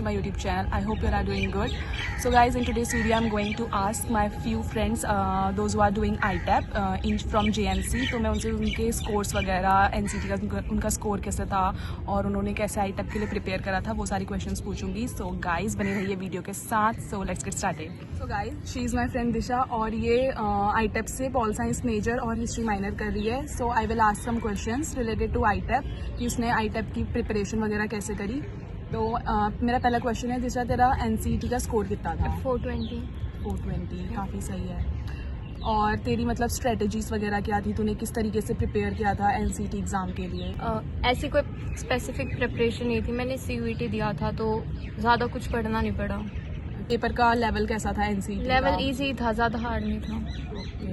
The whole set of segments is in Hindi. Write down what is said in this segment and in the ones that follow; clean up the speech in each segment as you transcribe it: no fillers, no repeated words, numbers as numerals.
my YouTube channel. I hope you are doing good. So guys, in today's video I'm going to ask my few friends, those who are doing ITAP from JMC. तो मैं उनसे उनके स्कोर्स वगैरह NCT का उनका स्कोर कैसा था और उन्होंने कैसे ITAP के लिए प्रिपेयर करा था, वो सारी क्वेश्चंस पूछूंगी. सो गाइज बने रहिए वीडियो के साथ. So let's get started. So guys, she is my friend Disha और ये ITAP से पॉल साइंस मेजर और हिस्ट्री माइनर कर रही है. So I will ask some questions related to ITAP कि उसने ITAP की प्रिपरेशन वगैरह कैसे करी. तो मेरा पहला क्वेश्चन है, दिशा तेरा NCT का स्कोर कितना था? 420. काफ़ी सही है. और तेरी मतलब स्ट्रेटजीज वगैरह क्या थी, तूने किस तरीके से प्रिपेयर किया था NCT एग्ज़ाम के लिए? ऐसी कोई स्पेसिफिक प्रिपरेशन नहीं थी. मैंने CUET दिया था तो ज़्यादा कुछ पढ़ना नहीं पड़ा. पेपर का लेवल कैसा था NCT? लेवल इजी था, ज़्यादा हार्ड नहीं था.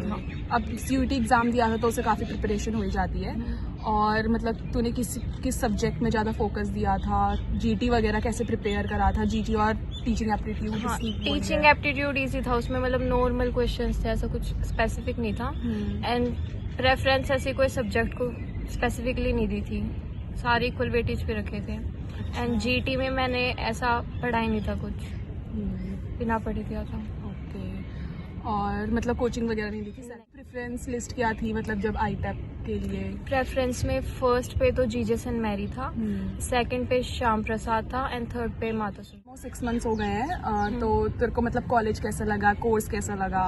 हाँ. अब CUET एग्ज़ाम दिया था तो उससे काफ़ी प्रिपरेशन हो जाती है. और मतलब तूने किस सब्जेक्ट में ज़्यादा फोकस दिया था? GT वगैरह कैसे प्रिपेयर करा था? GT और टीचिंग एप्टीट्यूड? हाँ, टीचिंग एप्टीट्यूड ईजी था. उसमें मतलब नॉर्मल क्वेश्चंस थे, ऐसा कुछ स्पेसिफिक नहीं था. एंड प्रेफरेंस ऐसे कोई सब्जेक्ट को स्पेसिफिकली नहीं दी थी, सारे इक्वल वेटेज पे रखे थे. एंड GT में मैंने ऐसा पढ़ा ही नहीं था, कुछ बिना पढ़े किया था. और मतलब कोचिंग वगैरह नहीं दी थी? प्रेफरेंस लिस्ट क्या थी मतलब जब ITAP के लिए? प्रेफरेंस में फर्स्ट पे तो जीजे सेंट मैरी था, सेकंड पे श्याम प्रसाद था एंड थर्ड पे माता सुन. 6 मंथ्स हो गए हैं तो तेरे को मतलब कॉलेज कैसा लगा, कोर्स कैसा लगा,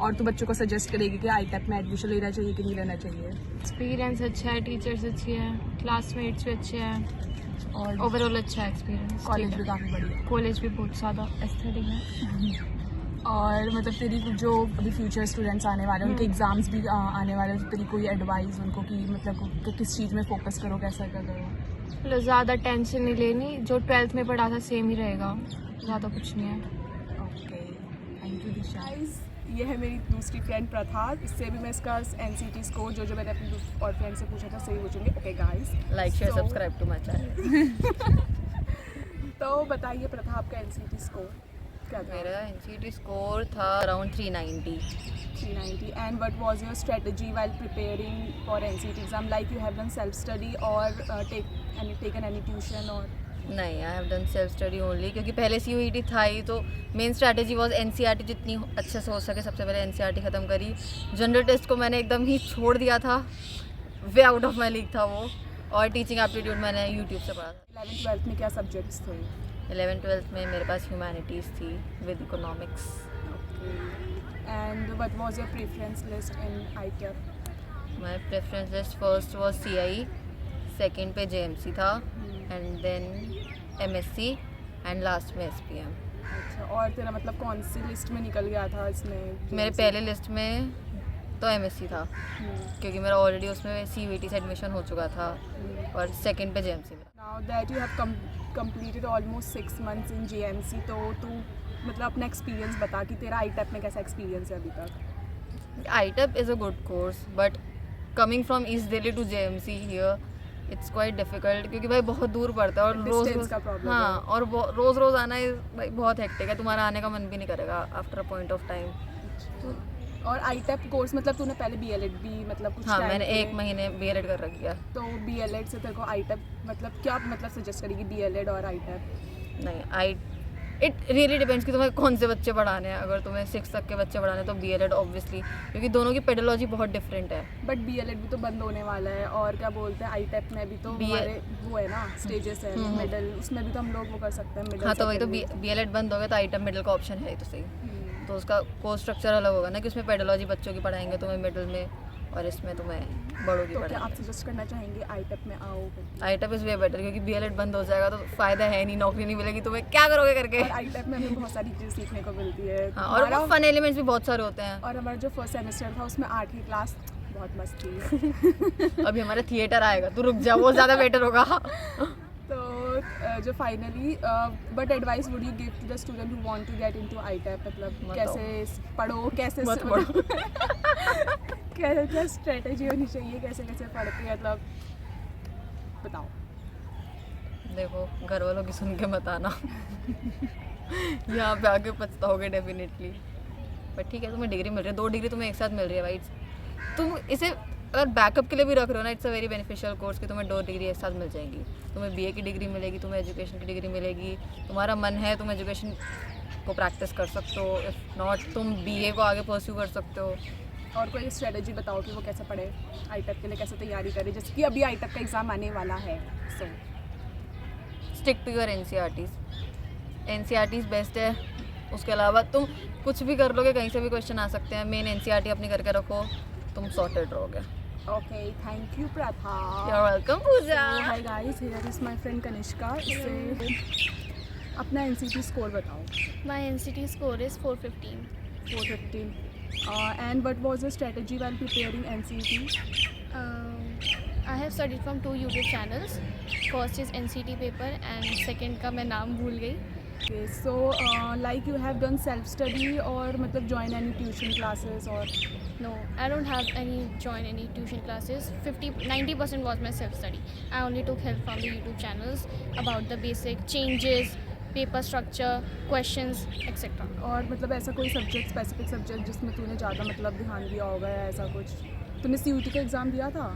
और तू बच्चों को सजेस्ट करेगी कि ITAP में एडमिशन लेना चाहिए कि नहीं लेना चाहिए? एक्सपीरियंस अच्छा है, टीचर्स अच्छी है, क्लासमेट्स भी अच्छे हैं और ओवरऑल अच्छा है एक्सपीरियंस. कॉलेज भी काफ़ी बढ़िया. कॉलेज भी बहुत ज़्यादा एस्थेटिक है. और मतलब तेरी जो अभी फ्यूचर स्टूडेंट्स आने वाले हैं, उनके एग्जाम्स भी आने वाले हैं, तो तेरी कोई एडवाइस उनको कि मतलब कि किस चीज़ में फोकस करो, कैसा करो? मतलब ज़्यादा टेंशन नहीं लेनी, जो 12th में पढ़ा था सेम ही रहेगा, ज़्यादा कुछ नहीं है. ओके, थैंक यू दिशा. ये है मेरी दूसरी फ्रेंड प्रथा. इससे भी मैं इसका NCT स्कोर जो मैंने अपनी और फ्रेंड से पूछा था सही पूछूंगी. Okay guys, like share subscribe to my channel. तो बताइए प्रथा, आपका NCT स्कोर क्या था? मेरा NCT स्कोर था around 390. And what was your strategy while preparing for NCT exam? Like you have done self study or taken any tuition or? नहीं, I have done self study only, क्योंकि पहले CUET था ही तो मेन स्ट्रैटेजी वाज NCERT जितनी अच्छे से हो सके सबसे पहले NCERT ख़त्म करी. जनरल टेस्ट को मैंने एकदम ही छोड़ दिया था, way out of my league था वो. और टीचिंग एप्टीट्यूड मैंने यूट्यूब से पढ़ा था. 11th-12th में क्या सब्जेक्ट्स थे? 11th-12th में मेरे पास ह्यूमैनिटीज़ थी with economics. And what was your preference list in ITAP? My preference list first was CIE, second पे JMC था and then MSc and last में SPM. अच्छा, और तेरा मतलब कौन सी लिस्ट में निकल गया था इसमें? मेरे पहले लिस्ट में तो MSc था क्योंकि मेरा ऑलरेडी उसमें CUET से एडमिशन हो चुका था और सेकंड पे JMC में. Now that you have completed almost 6 months in JMC, तो तू मतलब अपना एक्सपीरियंस बता कि तेरा ITAP में कैसा एक्सपीरियंस है अभी तक? ITAP is a good course, but coming from East Delhi to JMC here, it's quite difficult क्योंकि भाई बहुत दूर पड़ता है और रोज़ हाँ और रोज़ आना भाई बहुत हेक्टिक है. तुम्हारा आने का मन भी नहीं करेगा after a point of time. और ITAP कोर्स मतलब तूने पहले BLED भी मतलब कुछ? हाँ, मैंने 1 महीने BLED कर रखी है. तो BLED से तेरे को ITAP मतलब क्या मतलब सजेस्ट करेगी, BLED और ITAP? नहीं, इट रियली डिपेंड्स कि तुम्हें कौन से बच्चे पढ़ाने हैं. अगर तुम्हें 6 तक के बच्चे पढ़ाने हैं तो BLED ऑब्वियसली, क्योंकि दोनों की पेडोलॉजी बहुत डिफरेंट है. बट BLED भी तो बंद होने वाला है और क्या बोलते हैं ITAP में भी तो हमारे वो है ना स्टेजेस है, मिडिल, उसमें भी तो हम लोग वो कर सकते हैं मिडिल. हाँ, तो वही तो BLED बंद हो गया तो ITAP मिडिल का ऑप्शन है तो सही. तो उसका कोर्स स्ट्रक्चर अलग होगा ना कि उसमें पेडोलॉजी बच्चों की पढ़ाएंगे तुम्हें मिडिल में और इसमें तुम्हें बड़ों की तो पढ़ाएंगे. क्या आप सजेस्ट करना चाहेंगे ITAP में आओ? ITAP इज़ वे बेटर क्योंकि BLED बंद हो जाएगा तो फ़ायदा है नहीं, नौकरी नहीं मिलेगी, तुम्हें क्या करोगे करके. और ITAP में हमें बहुत सारी चीज़ें सीखने को मिलती है. हाँ, और वो फन एलिमेंट्स भी बहुत सारे होते हैं. और हमारा जो फर्स्ट सेमेस्टर था उसमें 8वीं क्लास बहुत मस्त थी. अभी हमारा थिएटर आएगा, तू रुक जा, वो ज़्यादा बेटर होगा. तो जो finally but advice would you give to the student who want to get into ITAP? मतलब कैसे पढ़ो, कैसे मत पढ़ो. क्या स्ट्रेटेजी होनी चाहिए, कैसे पढ़ते हैं मतलब बताओ. देखो, घर वालों की सुन के मत आना. यहाँ पे आके पछताओगे डेफिनेटली. बट ठीक है, तुम्हें डिग्री मिल रही है, 2 डिग्री तुम्हें एक साथ मिल रही है भाई. तुम इसे अगर बैकअप के लिए भी रख रहे हो ना, it's a very beneficial course कि तुम्हें 2 डिग्री एक साथ मिल जाएंगी। तुम्हें बीए की डिग्री मिलेगी, तुम्हें एजुकेशन की डिग्री मिलेगी, तुम्हारा मन है तुम एजुकेशन को प्रैक्टिस कर सकते हो, इफ़ नॉट तुम बीए को आगे परस्यू कर सकते हो। और कोई स्ट्रेटजी बताओ कि वो कैसे पढ़े, आईटेप के लिए कैसे तैयारी करे, जैसे कि अभी आईटेप का एग्ज़ाम आने वाला है। So stick to your NCERTs best है। उसके अलावा तुम कुछ भी कर लोगे, कहीं से भी क्वेश्चन आ सकते हैं। मेन एनसीईआरटी अपनी करके रखो, तुम सॉर्टेड रहोगे। Okay, thank you Pratha. You are welcome Pooja. Hi guys, here is my friend Kanishka. इससे अपना एनसीटी स्कोर बताओ। My NCT score is 415. 415. And what was your strategy while preparing NCT? I have studied from 2 YouTube channels. First is NCT paper and second का मैं नाम भूल गई. Okay, so like you have done self-study or मतलब join any tuition classes or? No, I don't have join any tuition classes. 90% was my self-study. I only took help from the YouTube channels about the basic changes, paper structure, questions etcetera. और मतलब ऐसा कोई सब्जेक्ट, स्पेसिफिक सब्जेक्ट जिसमें तूने ज़्यादा मतलब ध्यान दिया होगा या ऐसा कुछ? तूने CUT का एग्ज़ाम दिया था?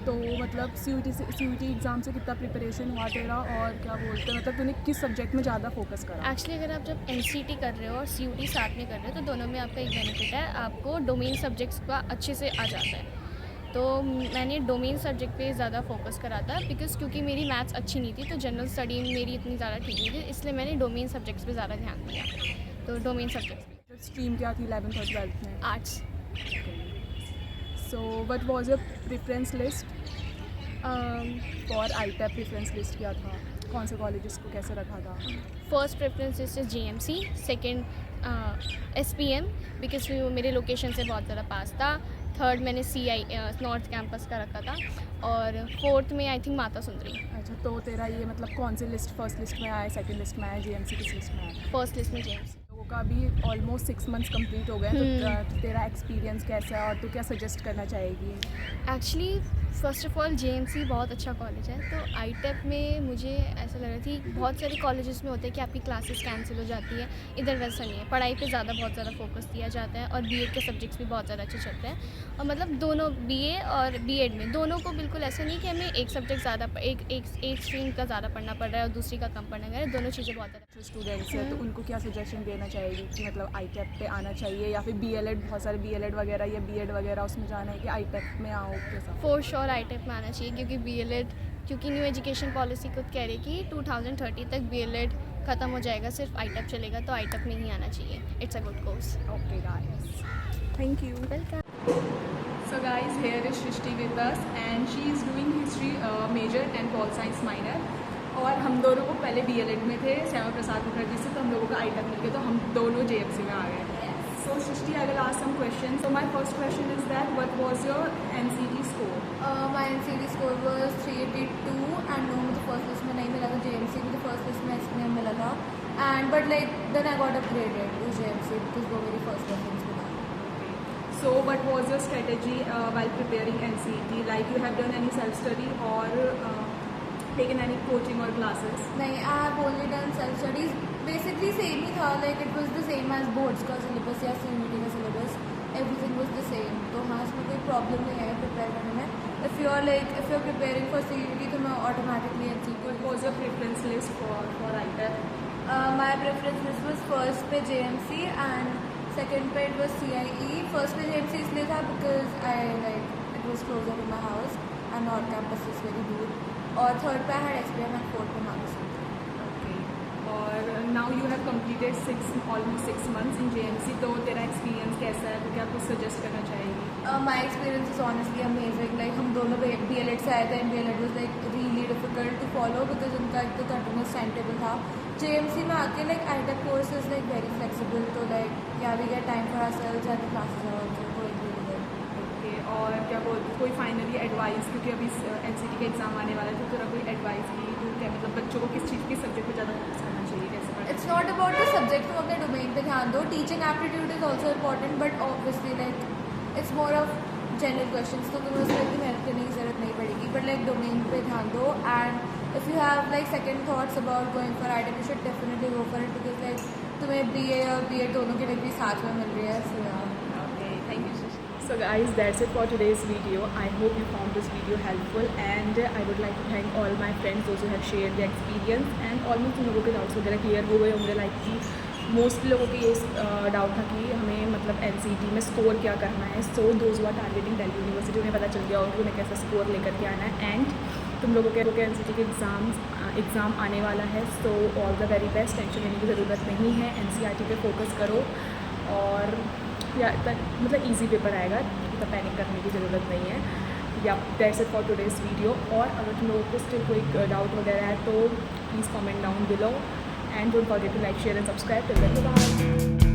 तो मतलब CUT एग्ज़ाम से कितना प्रिपरेशन हुआ तेरा, और क्या बोलते हैं मतलब तूने किस सब्जेक्ट में ज़्यादा फोकस करा? एक्चुअली अगर आप जब NCT कर रहे हो और CUT साथ में कर रहे हो तो दोनों में आपका एक बेनिफिट है, आपको डोमेन सब्जेक्ट्स का अच्छे से आ जाता है। तो मैंने डोमेन सब्जेक्ट पे ज़्यादा फोकस करा था क्योंकि मेरी मैथ्स अच्छी नहीं थी, तो जनरल स्टडी मेरी इतनी ज़्यादा ठीक नहीं थी, इसलिए मैंने डोमेन सब्जेक्ट्स पे ज़्यादा ध्यान दिया। तो डोमेन सब्जेक्ट्स। स्ट्रीम क्या थी 11th और 12th में? Arts. So what was your preference list for ITEP? Preference list क्या था, कौन से कॉलेजेस को कैसे रखा था? First preference is JMC, second SPM because मेरे लोकेशन से बहुत ज़्यादा पास था, थर्ड मैंने CI नॉर्थ कैंपस का रखा था, और फोर्थ में आई थिंक माता सुंदरी। अच्छा, तो तेरा ये मतलब कौन सी लिस्ट, फर्स्ट लिस्ट में आया, सेकंड लिस्ट में आया, JMC किस लिस्ट में आया? फर्स्ट लिस्ट में JMC। लोगों का अभी ऑलमोस्ट 6 मंथ्स कंप्लीट हो गए हैं, तो तेरा एक्सपीरियंस कैसा है और तू क्या सजेस्ट करना चाहेगी? Actually first of all JMC बहुत अच्छा कॉलेज है। तो आईटेप में मुझे ऐसा लग रहा था, बहुत सारे कॉलेजेस में होते हैं कि आपकी क्लासेस कैंसिल हो जाती है, इधर वैसा नहीं है, पढ़ाई पे बहुत ज़्यादा फोकस दिया जाता है, और बीएड के सब्जेक्ट्स भी बहुत ज़्यादा अच्छे चलते हैं। और मतलब दोनों BA और बीएड में दोनों को बिल्कुल ऐसा नहीं कि हमें एक सब्जेक्ट ज़्यादा एक स्ट्रीम का ज़्यादा पढ़ना पड़ रहा है और दूसरी का कम पढ़ना है, दोनों चीज़ें बहुत ज़्यादा। स्टूडेंट्स हैं तो उनको क्या सजेशन देना चाहेगी कि मतलब आईटेप पे आना चाहिए, या फिर BLED, बहुत सारे BLED वगैरह या BEd वगैरह उसमें जाना है कि आईटेप में आओ कैसा? फॉर श्योर आईटेप में आना चाहिए, क्योंकि BLED, क्योंकि न्यू एजुकेशन पॉलिसी खुद कह रही है कि 2030 तक BLED ख़त्म हो जाएगा, सिर्फ आईटेप चलेगा, तो आईटेप में ही आना चाहिए। It's a good course. Okay guys, thank you. Welcome. So guys, here is Shrishti with us and she is doing history major and pol science minor। और हम दोनों को पहले BLED में थे श्यामा प्रसाद मुखर्जी से, तो हम लोगों का आईटेप मिल गया, तो हम दोनों JMC में आ गए। So Shrishti, I will ask some questions. So my first question is that what was your NCT score? My NCT score was 382 and no, मुझे फर्स्ट लिस्ट में नहीं मिला था JMC, मुझे फर्स्ट लिस्ट में SPM मिला था, and but like then I got upgraded to JMC because वो मेरी फर्स्ट रेफरेंस में था। So what was your strategy while preparing NCT? Like you have done any self-study or taken any coaching or classes? नहीं, I have only done self studies. Basically same ही था, like it was the same as boards का सिलेबस या CUT का syllabus, everything was the same. तो हाँ, इसमें कोई प्रॉब्लम नहीं है प्रिपेयर करने में। If you are preparing for CUT तो मैं automatically NCT। What was your preference list for ITEP? My preference list was first पे JMC एंड सेकेंड पे इट वाज CIE। फर्स्ट पे JMC इसलिए था because I like it was closer to my house and north campus is very दूर, और थर्ड पे I had SPM and fourth पे माता सुंदरी। Okay. और now you have completed almost 6 months in JMC, तो तेरा एक्सपीरियंस कैसा है, तो क्या कुछ सजेस्ट करना चाहेगी? My experience is honestly amazing. Like हम दोनों BLED से आए थे and BLED was like really difficult to follow because उनका एक तो कंटिन्यूस टाइम टेबल था। JMC में आके like ITEP course is like very flexible, तो लाइक या we get time for ourselves and the classes are also going really good. Okay, और क्या बोलते कोई फाइनली एडवाइस, क्योंकि अभी NCT का एग्जाम आने वाला है, तो तेरा कोई एडवाइस की तो क्या मतलब बच्चों को किस चीज़ के सब्जेक्ट पर ज़्यादा फोकस करना चाहिए, कैसे पढ़ना? It's not about the subject, तुम अपने डोमेन पे ध्यान दो। Teaching aptitude is also important, but obviously like it's more of general questions, तो तुम्हें उसमें इतनी मेहनत करने की जरूरत नहीं पड़ेगी, बट लाइक डोमेन पे ध्यान दो। And if you have like second thoughts about going for ITEP, you should definitely go for it because like तुम्हें BA और BEd दोनों की डिग्री साथ में मिल रही है। So okay, thank you. So guys, that's it for today's video. I hope you found this video helpful, and I would like to thank all my friends those who have shared their experience, and almost उन लोगों के डाउट्स वगैरह क्लियर हो गए होंगे। लाइक कि मोस्टली लोगों के ये डाउट था कि हमें मतलब NCET में स्कोर क्या करना है। So those were targeting Delhi university, उन्हें पता चल गया होगा कि उन्हें कैसा स्कोर लेकर के आना है। एंड तुम लोगों के NCET के एग्ज़ाम आने वाला है। So all the very best, tension लेने की ज़रूरत नहीं है। NCERT पे फोकस करो, और या मतलब इजी पेपर आएगा, तो पैनिक करने की ज़रूरत नहीं है। या that's it for today's video. और अगर तुम लोगों को स्टिल कोई डाउट वगैरह है तो please comment down below, and don't forget to like, share and subscribe. Till then bye.